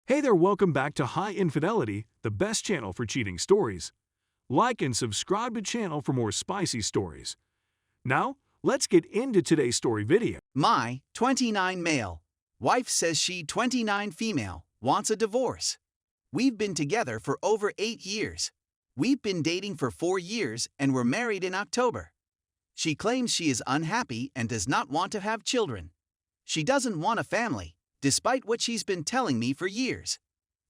Hey there, welcome back to High Infidelity, the best channel for cheating stories. Like and subscribe to channel for more spicy stories. Now, let's get into today's story video. My 29 male. Wife says she 29 female, wants a divorce. We've been together for over 8 years. We've been dating for 4 years and were married in October. She claims she is unhappy and does not want to have children. She doesn't want a family, despite what she's been telling me for years.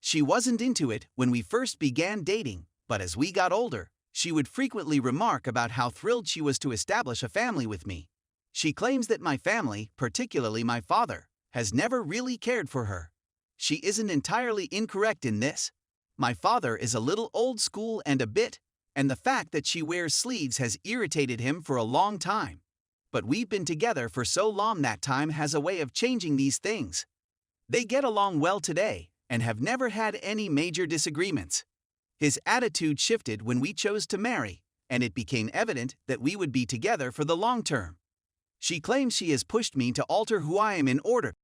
She wasn't into it when we first began dating, but as we got older, she would frequently remark about how thrilled she was to establish a family with me. She claims that my family, particularly my father, has never really cared for her. She isn't entirely incorrect in this. My father is a little old school and the fact that she wears sleeves has irritated him for a long time. But we've been together for so long that time has a way of changing these things. They get along well today and have never had any major disagreements. His attitude shifted when we chose to marry, and it became evident that we would be together for the long term. She claims she has pushed me to alter who I am in order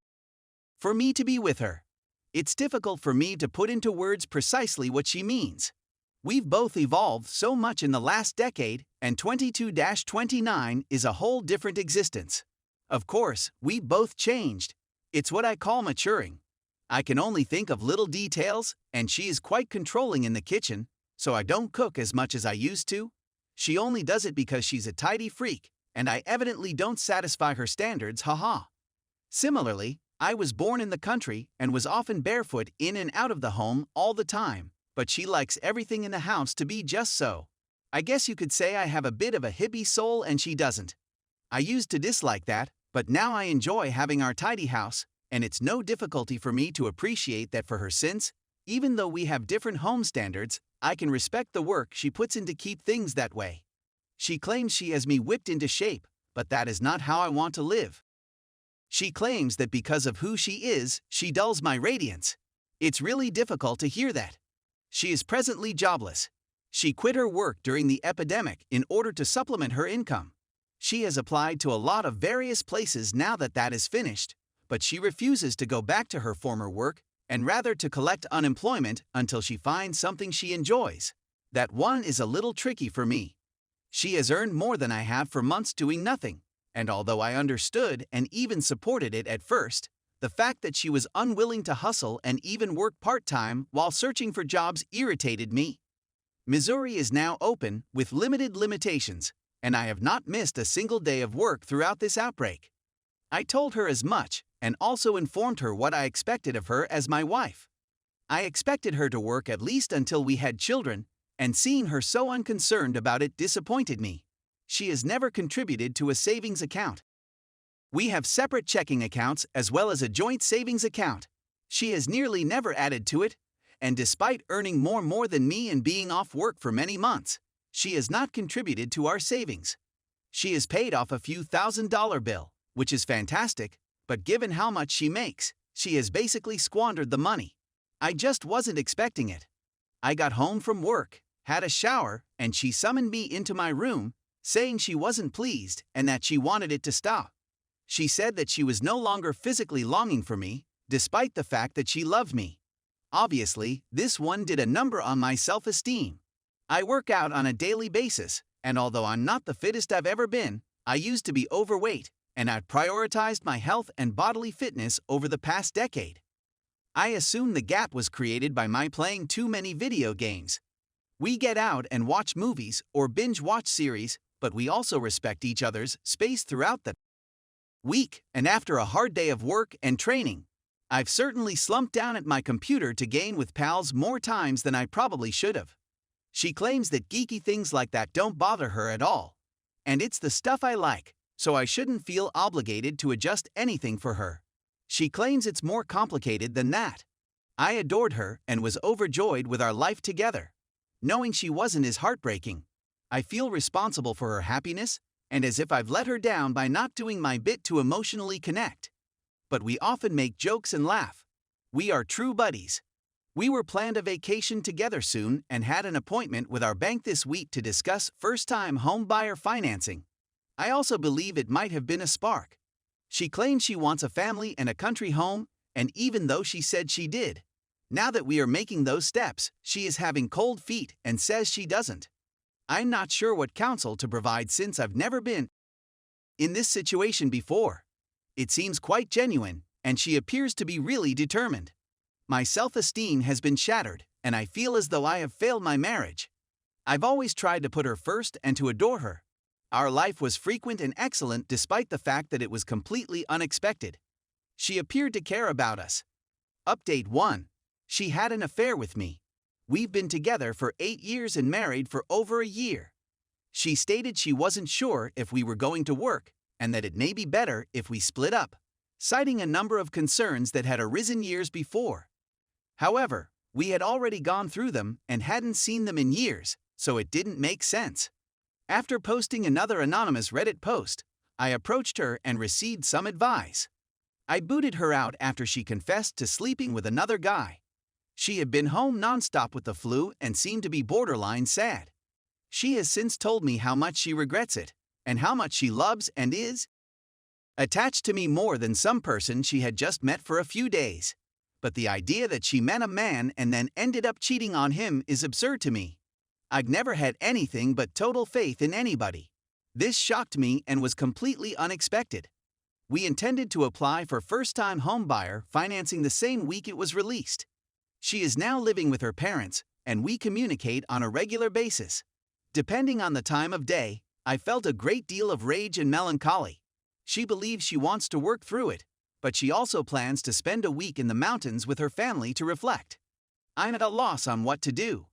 for me to be with her. It's difficult for me to put into words precisely what she means. We've both evolved so much in the last decade, and 22-29 is a whole different existence. Of course, we both changed. It's what I call maturing. I can only think of little details, and she is quite controlling in the kitchen, so I don't cook as much as I used to. She only does it because she's a tidy freak, and I evidently don't satisfy her standards, haha. Similarly, I was born in the country and was often barefoot in and out of the home all the time, but she likes everything in the house to be just so. I guess you could say I have a bit of a hippie soul and she doesn't. I used to dislike that, but now I enjoy having our tidy house, and it's no difficulty for me to appreciate that for her since, even though we have different home standards, I can respect the work she puts in to keep things that way. She claims she has me whipped into shape, but that is not how I want to live. She claims that because of who she is, she dulls my radiance. It's really difficult to hear that. She is presently jobless. She quit her work during the epidemic in order to supplement her income. She has applied to a lot of various places now that that is finished, but she refuses to go back to her former work and rather to collect unemployment until she finds something she enjoys. That one is a little tricky for me. She has earned more than I have for months doing nothing, and although I understood and even supported it at first, the fact that she was unwilling to hustle and even work part-time while searching for jobs irritated me. Missouri is now open with limited limitations, and I have not missed a single day of work throughout this outbreak. I told her as much and also informed her what I expected of her as my wife. I expected her to work at least until we had children, and seeing her so unconcerned about it disappointed me. She has never contributed to a savings account. We have separate checking accounts as well as a joint savings account. She has nearly never added to it, and despite earning more than me and being off work for many months, she has not contributed to our savings. She has paid off a few $1,000 bill, which is fantastic, but given how much she makes, she has basically squandered the money. I just wasn't expecting it. I got home from work, had a shower, and she summoned me into my room, saying she wasn't pleased and that she wanted it to stop. She said that she was no longer physically longing for me, despite the fact that she loved me. Obviously, this one did a number on my self-esteem. I work out on a daily basis, and although I'm not the fittest I've ever been, I used to be overweight, and I've prioritized my health and bodily fitness over the past decade. I assume the gap was created by my playing too many video games. We get out and watch movies or binge-watch series, but we also respect each other's space throughout the week, and after a hard day of work and training, I've certainly slumped down at my computer to game with pals more times than I probably should have. She claims that geeky things like that don't bother her at all, and it's the stuff I like, so I shouldn't feel obligated to adjust anything for her. She claims it's more complicated than that. I adored her and was overjoyed with our life together. Knowing she wasn't is heartbreaking. I feel responsible for her happiness, and as if I've let her down by not doing my bit to emotionally connect. But we often make jokes and laugh. We are true buddies. We were planned a vacation together soon and had an appointment with our bank this week to discuss first-time home buyer financing. I also believe it might have been a spark. She claims she wants a family and a country home, and even though she said she did Now that we are making those steps, she is having cold feet and says she doesn't. I'm not sure what counsel to provide since I've never been in this situation before. It seems quite genuine, and she appears to be really determined. My self-esteem has been shattered, and I feel as though I have failed my marriage. I've always tried to put her first and to adore her. Our life was frequent and excellent despite the fact that it was completely unexpected. She appeared to care about us. Update 1. She had an affair with me. We've been together for 8 years and married for over a year. She stated she wasn't sure if we were going to work, and that it may be better if we split up, citing a number of concerns that had arisen years before. However, we had already gone through them and hadn't seen them in years, so it didn't make sense. After posting another anonymous Reddit post, I approached her and received some advice. I booted her out after she confessed to sleeping with another guy. She had been home nonstop with the flu and seemed to be borderline sad. She has since told me how much she regrets it, and how much she loves and is attached to me more than some person she had just met for a few days. But the idea that she met a man and then ended up cheating on him is absurd to me. I've never had anything but total faith in anybody. This shocked me and was completely unexpected. We intended to apply for first-time homebuyer financing the same week it was released. She is now living with her parents, and we communicate on a regular basis. Depending on the time of day, I felt a great deal of rage and melancholy. She believes she wants to work through it, but she also plans to spend a week in the mountains with her family to reflect. I'm at a loss on what to do.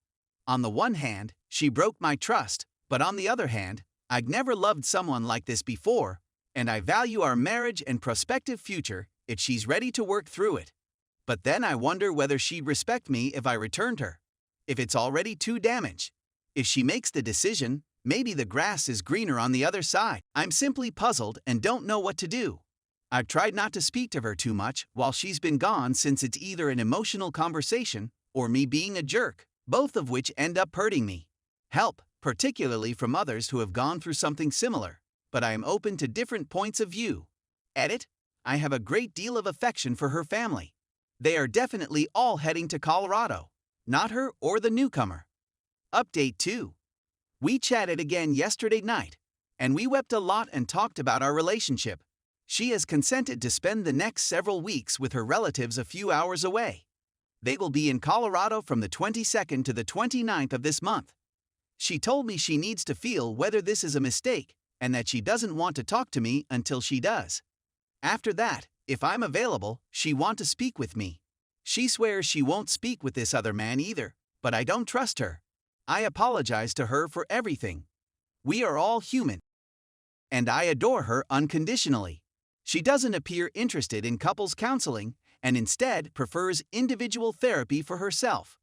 On the one hand, she broke my trust, but on the other hand, I've never loved someone like this before, and I value our marriage and prospective future if she's ready to work through it. But then I wonder whether she'd respect me if I returned her. If it's already too damaged. If she makes the decision, maybe the grass is greener on the other side. I'm simply puzzled and don't know what to do. I've tried not to speak to her too much while she's been gone, since it's either an emotional conversation or me being a jerk, both of which end up hurting me. Help, particularly from others who have gone through something similar, but I am open to different points of view. Edit: I have a great deal of affection for her family. They are definitely all heading to Colorado, not her or the newcomer. Update 2. We chatted again yesterday night, and we wept a lot and talked about our relationship. She has consented to spend the next several weeks with her relatives a few hours away. They will be in Colorado from the 22nd to the 29th of this month. She told me she needs to feel whether this is a mistake and that she doesn't want to talk to me until she does. After that, if I'm available, she wants to speak with me. She swears she won't speak with this other man either, but I don't trust her. I apologize to her for everything. We are all human. And I adore her unconditionally. She doesn't appear interested in couples counseling and instead prefers individual therapy for herself.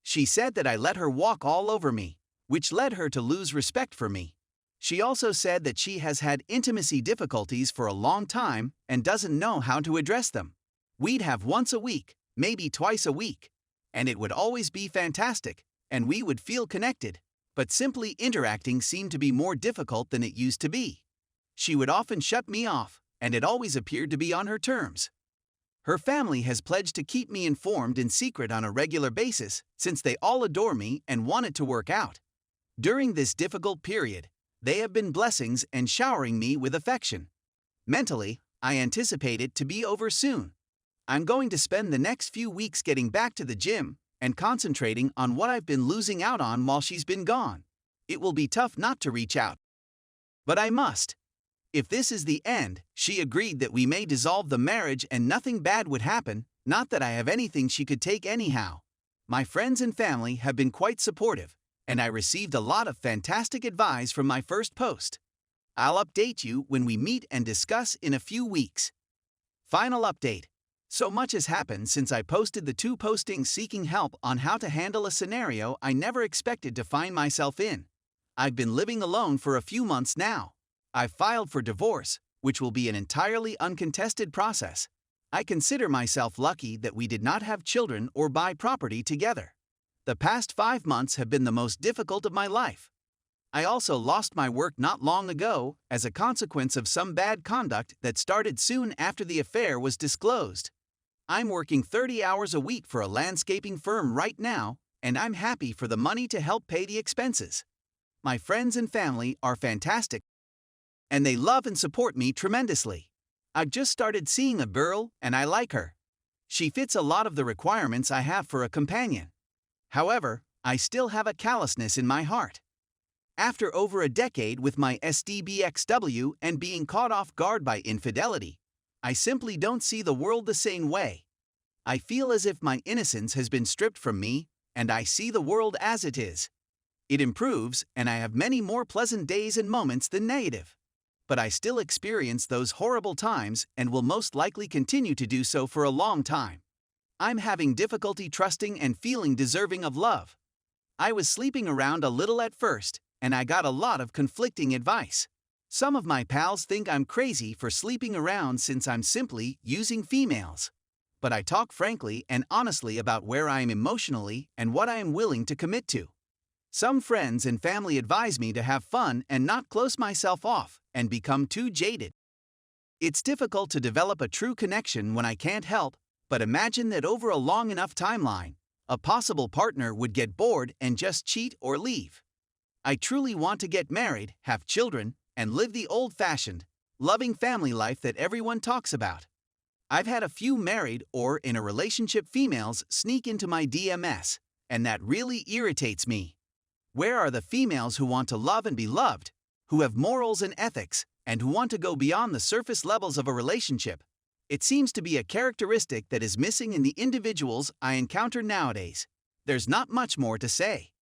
She said that I let her walk all over me, which led her to lose respect for me. She also said that she has had intimacy difficulties for a long time and doesn't know how to address them. We'd have once a week, maybe twice a week, and it would always be fantastic, and we would feel connected, but simply interacting seemed to be more difficult than it used to be. She would often shut me off, and it always appeared to be on her terms. Her family has pledged to keep me informed in secret on a regular basis, since they all adore me and want it to work out. During this difficult period, they have been blessings and showering me with affection. Mentally, I anticipate it to be over soon. I'm going to spend the next few weeks getting back to the gym and concentrating on what I've been losing out on while she's been gone. It will be tough not to reach out, but I must. If this is the end, she agreed that we may dissolve the marriage and nothing bad would happen, not that I have anything she could take anyhow. My friends and family have been quite supportive, and I received a lot of fantastic advice from my first post. I'll update you when we meet and discuss in a few weeks. Final update. So much has happened since I posted the 2 postings seeking help on how to handle a scenario I never expected to find myself in. I've been living alone for a few months now. I've filed for divorce, which will be an entirely uncontested process. I consider myself lucky that we did not have children or buy property together. The past 5 months have been the most difficult of my life. I also lost my work not long ago as a consequence of some bad conduct that started soon after the affair was disclosed. I'm working 30 hours a week for a landscaping firm right now, and I'm happy for the money to help pay the expenses. My friends and family are fantastic, and they love and support me tremendously. I've just started seeing a girl, and I like her. She fits a lot of the requirements I have for a companion. However, I still have a callousness in my heart. After over a decade with my SDBXW and being caught off guard by infidelity, I simply don't see the world the same way. I feel as if my innocence has been stripped from me, and I see the world as it is. It improves, and I have many more pleasant days and moments than negative. But I still experience those horrible times and will most likely continue to do so for a long time. I'm having difficulty trusting and feeling deserving of love. I was sleeping around a little at first, and I got a lot of conflicting advice. Some of my pals think I'm crazy for sleeping around since I'm simply using females. But I talk frankly and honestly about where I am emotionally and what I am willing to commit to. Some friends and family advise me to have fun and not close myself off and become too jaded. It's difficult to develop a true connection when I can't help but imagine that over a long enough timeline, a possible partner would get bored and just cheat or leave. I truly want to get married, have children, and live the old-fashioned, loving family life that everyone talks about. I've had a few married or in a relationship females sneak into my DMs, and that really irritates me. Where are the females who want to love and be loved, who have morals and ethics, and who want to go beyond the surface levels of a relationship? It seems to be a characteristic that is missing in the individuals I encounter nowadays. There's not much more to say.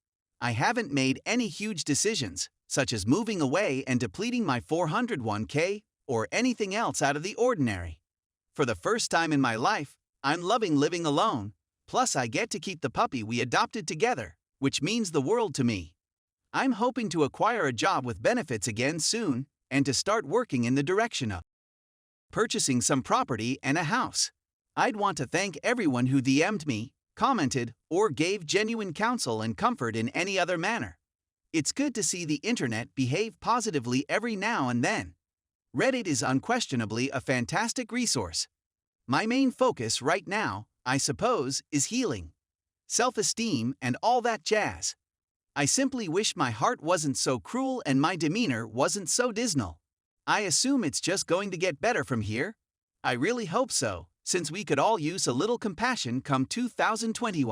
I haven't made any huge decisions, such as moving away and depleting my 401k or anything else out of the ordinary. For the first time in my life, I'm loving living alone, plus I get to keep the puppy we adopted together, which means the world to me. I'm hoping to acquire a job with benefits again soon and to start working in the direction of purchasing some property and a house. I'd want to thank everyone who DM'd me, commented, or gave genuine counsel and comfort in any other manner. It's good to see the internet behave positively every now and then. Reddit is unquestionably a fantastic resource. My main focus right now, I suppose, is healing, self-esteem, and all that jazz. I simply wish my heart wasn't so cruel and my demeanor wasn't so dismal. I assume it's just going to get better from here. I really hope so, since we could all use a little compassion come 2021.